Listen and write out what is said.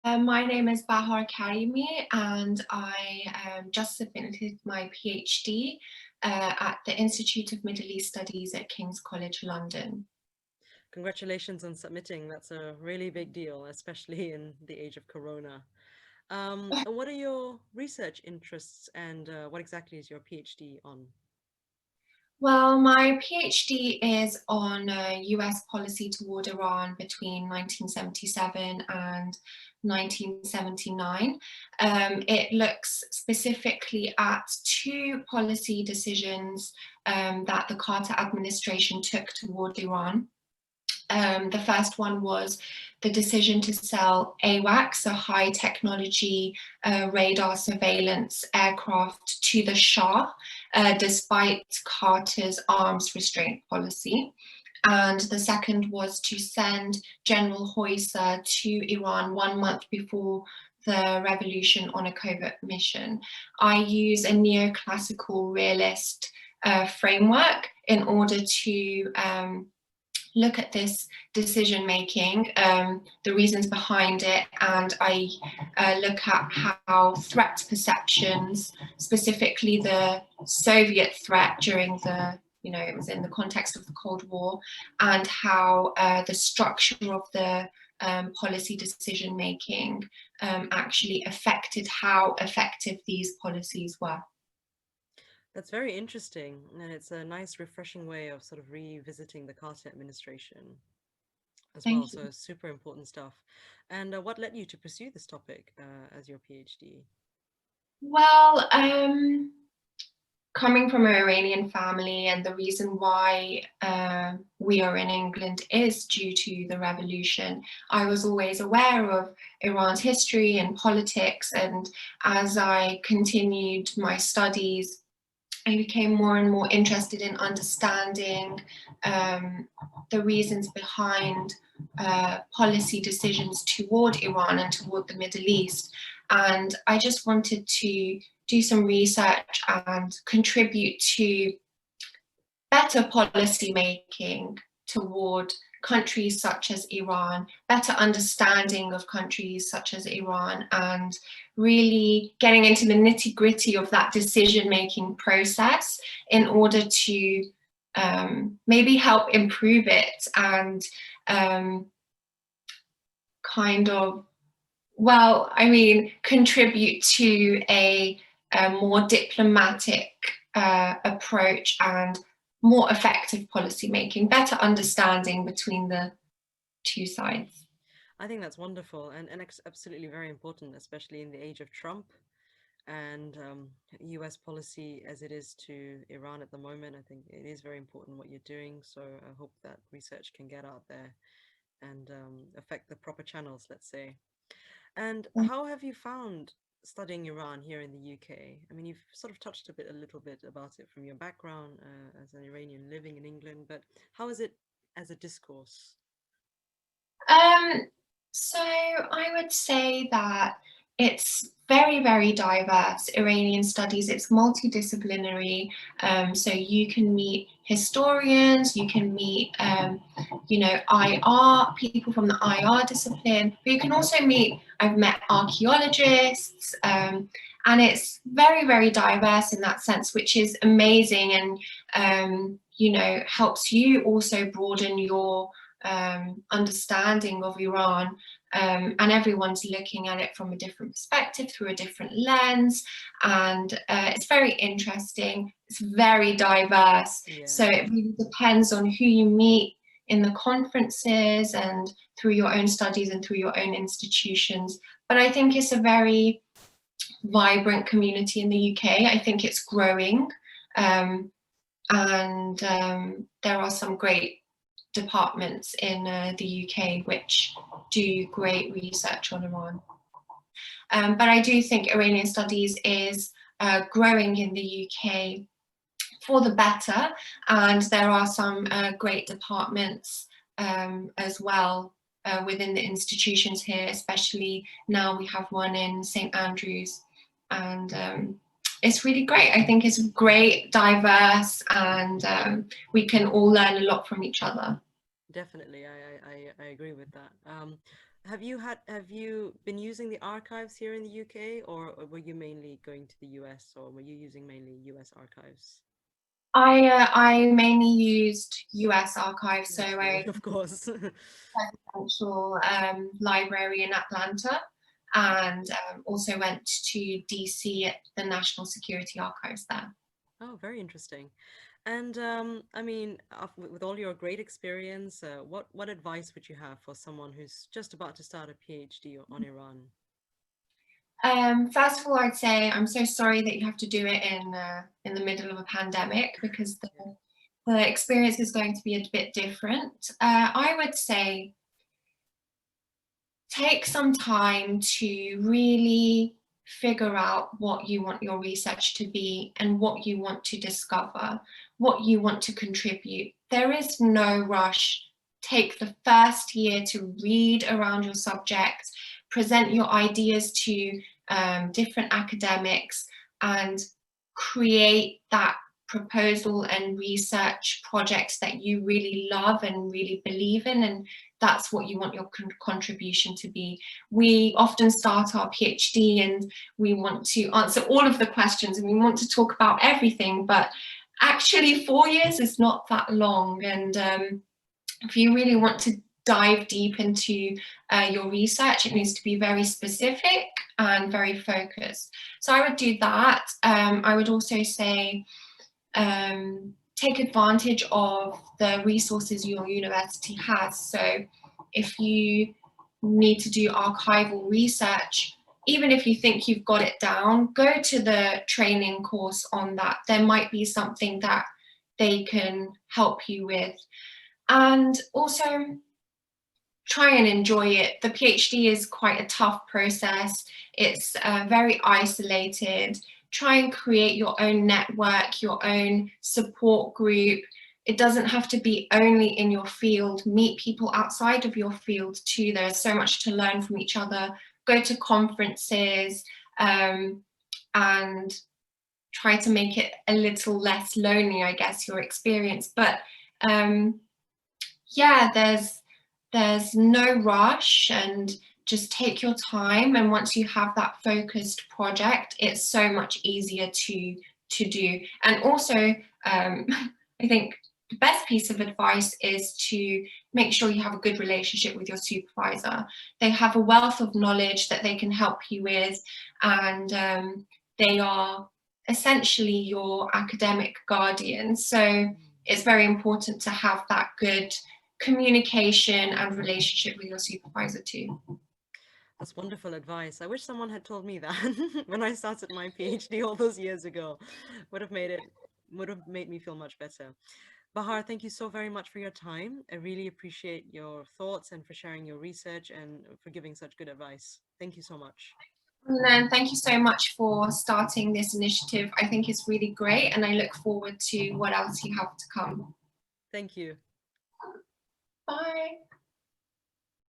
My name is Bahar Karimi, and I just submitted my PhD at the Institute of Middle East Studies at King's College London. Congratulations on submitting. That's a really big deal, especially in the age of Corona. And what are your research interests and what exactly is your PhD on? Well, my PhD is on US policy toward Iran between 1977 and 1979. It looks specifically at two policy decisions that the Carter administration took toward Iran. The first one was the decision to sell AWACS, a high technology radar surveillance aircraft, to the Shah, despite Carter's arms restraint policy. And the second was to send General Heuser to Iran 1 month before the revolution on a covert mission. I use a neoclassical realist framework in order to look at this decision making, the reasons behind it, and I look at how threat perceptions, specifically the Soviet threat during it was in the context of the Cold War, and how the structure of the policy decision making actually affected how effective these policies were. That's very interesting, and it's a nice, refreshing way of sort of revisiting the Carter administration as well. Thank you. So, super important stuff. And what led you to pursue this topic as your PhD? Well, coming from an Iranian family, and the reason why we are in England is due to the revolution. I was always aware of Iran's history and politics, and as I continued my studies, I became more and more interested in understanding the reasons behind policy decisions toward Iran and toward the Middle East. And I just wanted to do some research and contribute to better policy making toward countries such as Iran, better understanding of countries such as Iran, and really getting into the nitty gritty of that decision making process in order to maybe help improve it and um, kind of, contribute to a more diplomatic approach and more effective policy making, better understanding between the two sides. I think that's wonderful and absolutely very important, especially in the age of Trump and US policy as it is to Iran at the moment. I think it is very important what you're doing. So I hope that research can get out there and affect the proper channels, let's say. And how have you found studying Iran here in the UK? I mean, you've sort of touched a little bit about it from your background as an Iranian living in England, but how is it as a discourse? Um, so I would say that it's very, very diverse. Iranian studies, it's multidisciplinary. So you can meet historians, you can meet, IR, people from the IR discipline, but you can also meet, I've met archaeologists, and it's very, very diverse in that sense, which is amazing and, helps you also broaden your understanding of Iran, and everyone's looking at it from a different perspective through a different lens, and it's very interesting. It's very diverse, so Yeah. it really depends on who you meet in the conferences and through your own studies and through your own institutions. But I think it's a very vibrant community in the UK. I think it's growing, um, and there are some great departments in the UK which do great research on Iran. But I do think Iranian studies is growing in the UK for the better, and there are some great departments as well within the institutions here, especially now we have one in St Andrews, and it's really great. I think it's great, diverse, and we can all learn a lot from each other. Definitely, I agree with that. Have you been using the archives here in the UK, or were you mainly going to the US, or were you using mainly US archives? I mainly used US archives, so Naturally, I of course. Presidential Library in Atlanta, and also went to DC at the National Security Archives there. Oh, very interesting. And I mean, with all your great experience, what advice would you have for someone who's just about to start a PhD on Iran? First of all, I'd say I'm so sorry that you have to do it in the middle of a pandemic, because Yeah. the experience is going to be a bit different. I would say take some time to really figure out what you want your research to be and what you want to discover, what you want to contribute. There is no rush. Take the first year to read around your subject, present your ideas to different academics, and create that proposal and research projects that you really love and really believe in, and that's what you want your contribution to be. We often start our PhD and we want to answer all of the questions and we want to talk about everything, but actually 4 years is not that long. And if you really want to dive deep into your research, it needs to be very specific and very focused. So I would do that. I would also say take advantage of the resources your university has. So if you need to do archival research, even if you think you've got it down, go to the training course on that. There might be something that they can help you with. And also try and enjoy it. The PhD is quite a tough process. It's very isolated. Try and create your own network, your own support group. It doesn't have to be only in your field. Meet people outside of your field too. There's so much to learn from each other. Go to conferences, and try to make it a little less lonely, I guess, your experience. But yeah, there's no rush, and just take your time. And once you have that focused project, it's so much easier to do. And also, I think the best piece of advice is to make sure you have a good relationship with your supervisor. They have a wealth of knowledge that they can help you with, and they are essentially your academic guardian. So it's very important to have that good communication and relationship with your supervisor too. That's wonderful advice. I wish someone had told me that when I started my PhD all those years ago. Would have made it would have made me feel much better. Bahar, thank you so very much for your time. I really appreciate your thoughts and for sharing your research and for giving such good advice. Thank you so much. And then thank you so much for starting this initiative. I think it's really great, and I look forward to what else you have to come. Thank you. Bye.